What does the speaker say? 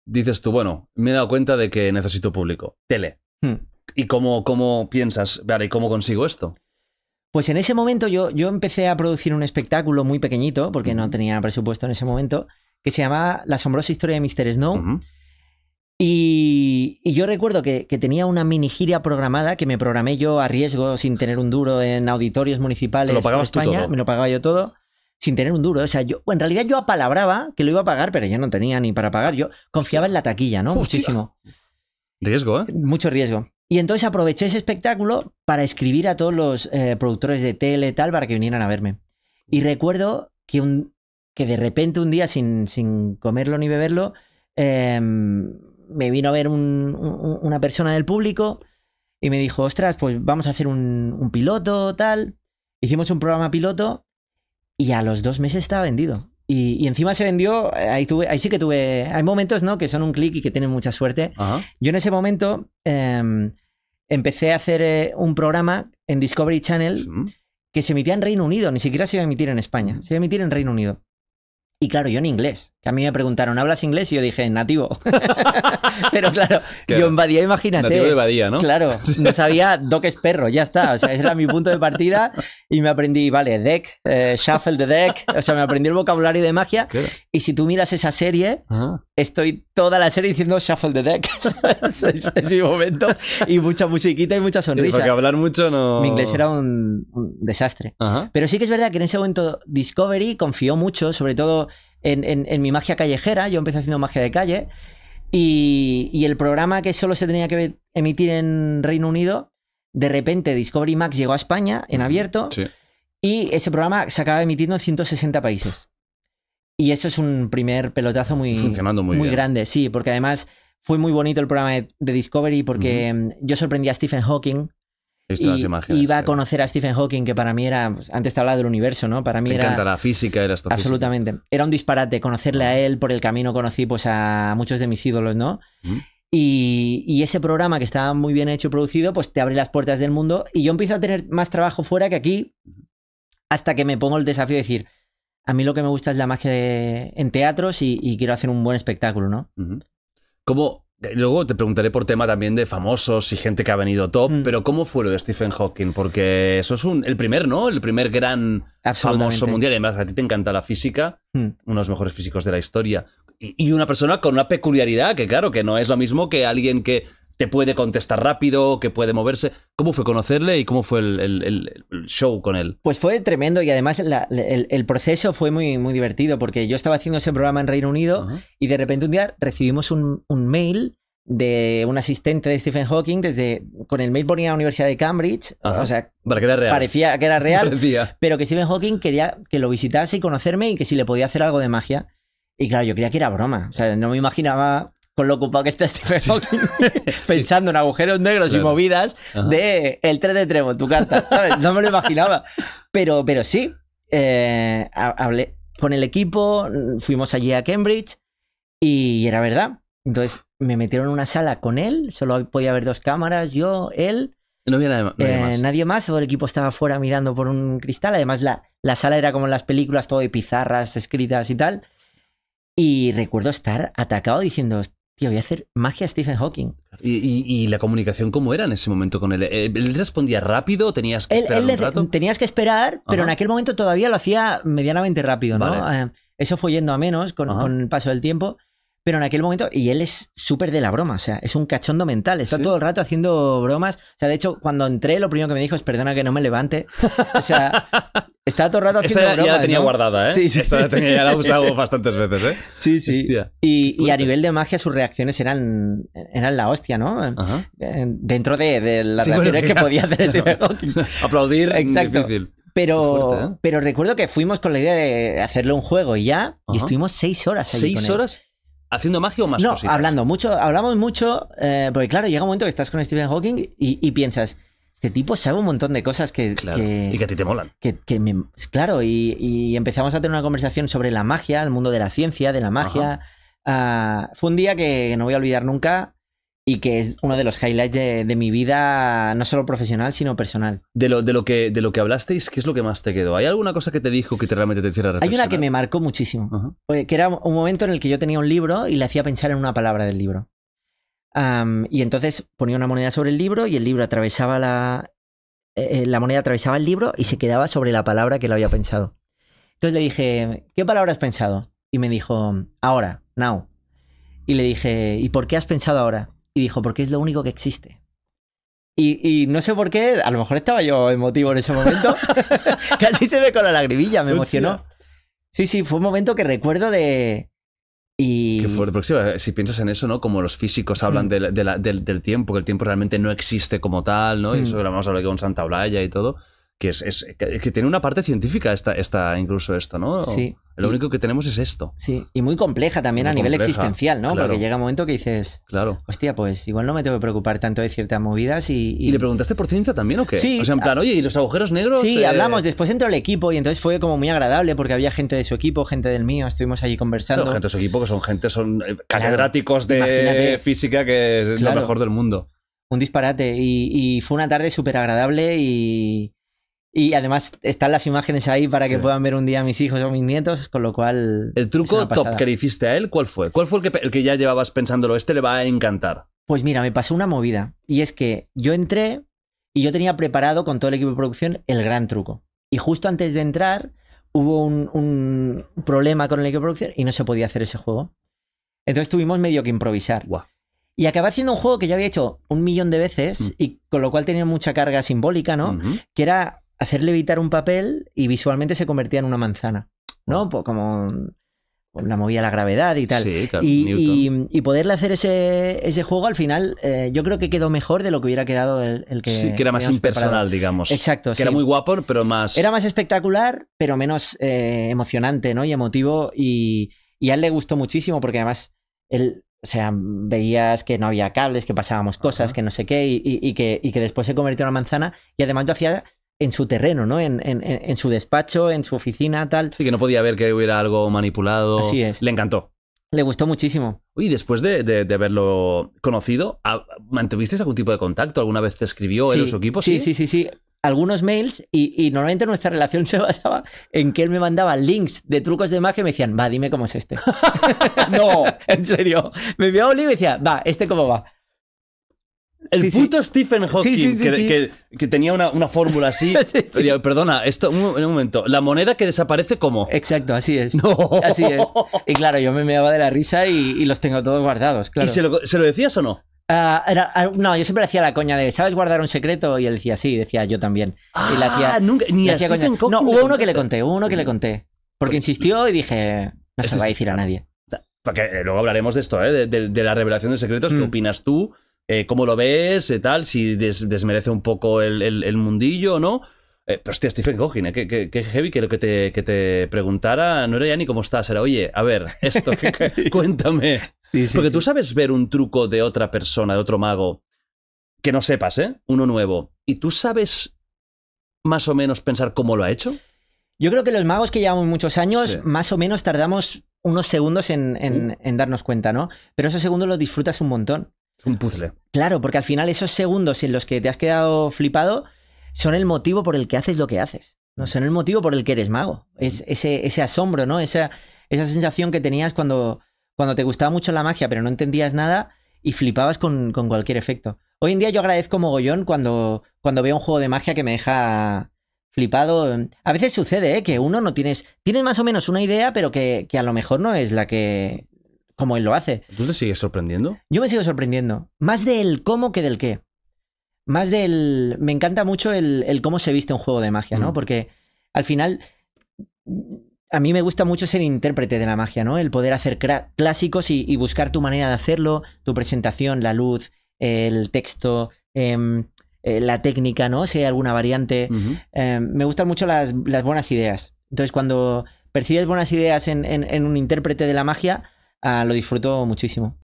Dices tú, bueno, me he dado cuenta de que necesito público. Tele. ¿Y cómo piensas? Vale, ¿y cómo consigo esto? Pues en ese momento yo empecé a producir un espectáculo muy pequeñito, porque no tenía presupuesto en ese momento, que se llamaba La asombrosa historia de Mr. Snow. Y yo recuerdo que tenía una mini gira programada que me programé yo a riesgo, sin tener un duro, en auditorios municipales. ¿Te lo pagabas por España. tú todo? Me lo pagaba yo todo, sin tener un duro. O sea, en realidad yo apalabraba que lo iba a pagar, pero yo no tenía ni para pagar. Yo confiaba en la taquilla, ¿no? Hostia. Muchísimo. Riesgo, ¿eh? Mucho riesgo. Y entonces aproveché ese espectáculo para escribir a todos los productores de tele y tal para que vinieran a verme. Y recuerdo que de repente un día, sin comerlo ni beberlo, me vino a ver una persona del público y me dijo, ostras, pues vamos a hacer un piloto, tal. Hicimos un programa piloto y a los 2 meses estaba vendido. Y encima se vendió, ahí sí que tuve... Hay momentos, ¿no?, que son un clic y que tienen mucha suerte. Ajá. Yo en ese momento empecé a hacer un programa en Discovery Channel que se emitía en Reino Unido, ni siquiera se iba a emitir en España, se iba a emitir en Reino Unido. Y claro, yo en inglés, que a mí me preguntaron, ¿hablas inglés? Y yo dije, nativo. Pero claro, yo en Badía, imagínate. Nativo de Badía, ¿no? Claro, no sabía Doc es perro, ya está. O sea, ese era mi punto de partida y me aprendí, vale, deck, shuffle the deck. O sea, me aprendí el vocabulario de magia. Claro. Y si tú miras esa serie, estoy toda la serie diciendo shuffle the deck. Es mi momento. Y mucha musiquita y mucha sonrisa. Porque hablar mucho no... Mi inglés era un desastre. Ajá. Pero sí que es verdad que en ese momento Discovery confió mucho, sobre todo en mi magia callejera. Yo empecé haciendo magia de calle. Y el programa que solo se tenía que emitir en Reino Unido, de repente Discovery Max llegó a España en abierto. Sí. Y ese programa se acaba emitiendo en 160 países. Y eso es un primer pelotazo Funcionando muy bien. grande. Sí, porque además fue muy bonito el programa de Discovery porque yo sorprendí a Stephen Hawking. He visto las imágenes. Iba a conocer a Stephen Hawking, que para mí era... Pues, antes te hablaba del universo, ¿no? Para mí Te era... encanta la física, era esto. Absolutamente. Era un disparate conocerle a él. Por el camino conocí pues a muchos de mis ídolos, ¿no? Y ese programa, que estaba muy bien hecho y producido, pues te abre las puertas del mundo. Y yo empiezo a tener más trabajo fuera que aquí, hasta que me pongo el desafío de decir, a mí lo que me gusta es la magia en teatros y quiero hacer un buen espectáculo, ¿no? ¿Cómo? Luego te preguntaré por tema también de famosos y gente que ha venido top, pero ¿cómo fue lo de Stephen Hawking? Porque eso es el primer, ¿no? El primer gran famoso mundial. Y además a ti te encanta la física, uno de los mejores físicos de la historia. Y una persona con una peculiaridad que, claro, que no es lo mismo que alguien que te puede contestar rápido, que puede moverse. ¿Cómo fue conocerle y cómo fue el show con él? Pues fue tremendo y además el proceso fue muy, muy divertido porque yo estaba haciendo ese programa en Reino Unido y de repente un día recibimos un mail de un asistente de Stephen Hawking. Con el mail ponía Universidad de Cambridge. O sea, para que era real. Parecía que era real, Parecía. Pero que Stephen Hawking quería que lo visitase y conocerme y que si le podía hacer algo de magia. Y claro, yo creía que era broma. O sea, no me imaginaba... con lo ocupado que está Stephen Hawking pensando en agujeros negros y movidas de el 3 de Trébol, tu carta, ¿sabes? No me lo imaginaba. Pero sí, hablé con el equipo, fuimos allí a Cambridge y era verdad. Entonces me metieron en una sala con él, solo podía haber 2 cámaras, yo, él. No había nadie más, todo el equipo estaba fuera mirando por un cristal. Además la sala era como en las películas, todo de pizarras escritas y tal. Y recuerdo estar atacado diciendo... Tío, voy a hacer magia a Stephen Hawking. ¿Y la comunicación cómo era en ese momento con él? ¿Él respondía rápido? ¿Tenías que esperar un rato? Tenías que esperar, pero en aquel momento todavía lo hacía medianamente rápido, ¿no? Vale. Eso fue yendo a menos con el paso del tiempo. Pero en aquel momento, y él es súper de la broma, o sea, es un cachondo mental, está todo el rato haciendo bromas. O sea, de hecho, cuando entré, lo primero que me dijo es, perdona que no me levante. O sea, estaba todo el rato haciendo bromas. Ya la tenía, ¿no?, guardada, ¿eh? Sí, sí. Esa ya la he usado bastantes veces, ¿eh? Sí, sí. Y a nivel de magia, sus reacciones eran la hostia, ¿no? Dentro de las reacciones que podía hacer Stephen Hawking. Aplaudir, exacto. Difícil. Pero recuerdo que fuimos con la idea de hacerle un juego y ya, y estuvimos 6 horas allí. ¿6 horas? ¿Haciendo magia o más cositas? No, hablamos mucho, porque claro, llega un momento que estás con Stephen Hawking y piensas, este tipo sabe un montón de cosas que... Claro, y que a ti te molan. Claro, y empezamos a tener una conversación sobre la magia, el mundo de la ciencia, de la magia. Fue un día que no voy a olvidar nunca y que es uno de los highlights de mi vida, no solo profesional, sino personal. De lo que hablasteis, ¿qué es lo que más te quedó? ¿Hay alguna cosa que te dijo que realmente te hiciera reflexionar? Hay una que me marcó muchísimo, que era un momento en el que yo tenía un libro y le hacía pensar en una palabra del libro. Y entonces ponía una moneda sobre el libro y el libro atravesaba la moneda atravesaba el libro y se quedaba sobre la palabra que lo había pensado. Entonces le dije, ¿qué palabra has pensado? Y me dijo, ahora, now. Y le dije, ¿y por qué has pensado ahora? Y dijo, porque es lo único que existe. Y no sé por qué, a lo mejor estaba yo emotivo en ese momento. Casi se me coló la lagrimilla, me emocionó. Sí, fue un momento que recuerdo de... Qué fuerte, porque si piensas en eso, ¿no? Como los físicos hablan del tiempo, que el tiempo realmente no existe como tal, ¿no? Y eso lo vamos a hablar con Santa Olaya y todo. Que tiene una parte científica incluso esto, ¿no? Sí. Lo único que tenemos es esto. Sí, y muy compleja también muy a nivel existencial, ¿no? Claro. Porque llega un momento que dices, claro, hostia, pues igual no me tengo que preocupar tanto de ciertas movidas ¿Y le preguntaste por ciencia también o qué? Sí. O sea, en plan, oye, ¿y los agujeros negros? Sí, hablamos. Después entró el equipo y entonces fue como muy agradable porque había gente de su equipo, gente del mío, estuvimos allí conversando. Claro, gente de su equipo que son catedráticos de física, que es lo mejor del mundo. Un disparate. Y fue una tarde súper agradable y además están las imágenes ahí para que puedan ver un día a mis hijos o mis nietos, con lo cual... ¿El truco top que le hiciste a él, cuál fue? ¿Cuál fue el que ya llevabas pensándolo? Este le va a encantar. Pues mira, me pasó una movida. Y es que yo entré y yo tenía preparado con todo el equipo de producción el gran truco. Y justo antes de entrar hubo un problema con el equipo de producción y no se podía hacer ese juego. Entonces tuvimos medio que improvisar. Wow. Y acabé haciendo un juego que ya había hecho 1.000.000 de veces y con lo cual tenía mucha carga simbólica, ¿no? Que era... hacer levitar un papel y visualmente se convertía en una manzana, ¿no? Pues como una movida a la gravedad y tal. Sí, claro, y poderle hacer ese juego al final, yo creo que quedó mejor de lo que hubiera quedado el que... Sí, que era más impersonal, preparado. Digamos. Exacto, que era muy guapo, pero más... Era más espectacular, pero menos emocionante, ¿no? Y emotivo. Y a él le gustó muchísimo porque además él... O sea, veías que no había cables, que pasábamos cosas, que no sé qué, y que después se convirtió en una manzana. Y además lo hacía... en su terreno, ¿no? En su despacho, en su oficina, tal. Sí, que no podía ver que hubiera algo manipulado. Así es. Le encantó. Le gustó muchísimo. Oye, después de haberlo conocido, ¿mantuvisteis algún tipo de contacto? ¿Alguna vez te escribió él o su equipo? Sí. Algunos mails y normalmente nuestra relación se basaba en que él me mandaba links de trucos de magia y me decían, va, dime cómo es este. No, en serio. Me enviaba un link y me decía, va, ¿este cómo va? El puto Stephen Hawking que tenía una fórmula así. Perdona, esto, un momento. ¿La moneda que desaparece cómo? Exacto, así es. No. Así es. Y claro, yo me meaba de la risa y los tengo todos guardados, claro. ¿Y se lo decías o no? No, yo siempre hacía la coña de ¿sabes guardar un secreto? Y él decía sí, decía yo también. Y le hacía, nunca, ni a Stephen Hawking. No, hubo uno que le conté. Porque insistió y dije, no se lo va a decir a nadie. Porque luego hablaremos de esto, de la revelación de secretos. ¿Qué opinas tú? ¿Cómo lo ves? Tal, si desmerece un poco el mundillo o no. Pero hostia, Stephen Hawking, que heavy que lo que te preguntara no era ya ni cómo estás, era, oye, a ver, esto, cuéntame. Porque tú sabes ver un truco de otra persona, de otro mago, que no sepas, uno nuevo, y tú sabes más o menos pensar cómo lo ha hecho. Yo creo que los magos que llevamos muchos años, más o menos tardamos unos segundos en darnos cuenta, ¿no? Pero esos segundos los disfrutas un montón. Un puzzle. Claro, porque al final esos segundos en los que te has quedado flipado son el motivo por el que haces lo que haces, ¿no? Son el motivo por el que eres mago. Es ese asombro, ¿no? Esa sensación que tenías cuando te gustaba mucho la magia, pero no entendías nada y flipabas con cualquier efecto. Hoy en día yo agradezco mogollón cuando veo un juego de magia que me deja flipado. A veces sucede, que uno no tienes más o menos una idea, pero que a lo mejor no es la que... como él lo hace. ¿Tú te sigues sorprendiendo? Yo me sigo sorprendiendo. Más del cómo que del qué. Más del... Me encanta mucho el cómo se viste un juego de magia, ¿no? Porque al final a mí me gusta mucho ser intérprete de la magia, ¿no? El poder hacer clásicos y buscar tu manera de hacerlo, tu presentación, la luz, el texto, la técnica, ¿no? Si hay alguna variante. Me gustan mucho las buenas ideas. Entonces, cuando percibes buenas ideas en un intérprete de la magia, lo disfruto muchísimo.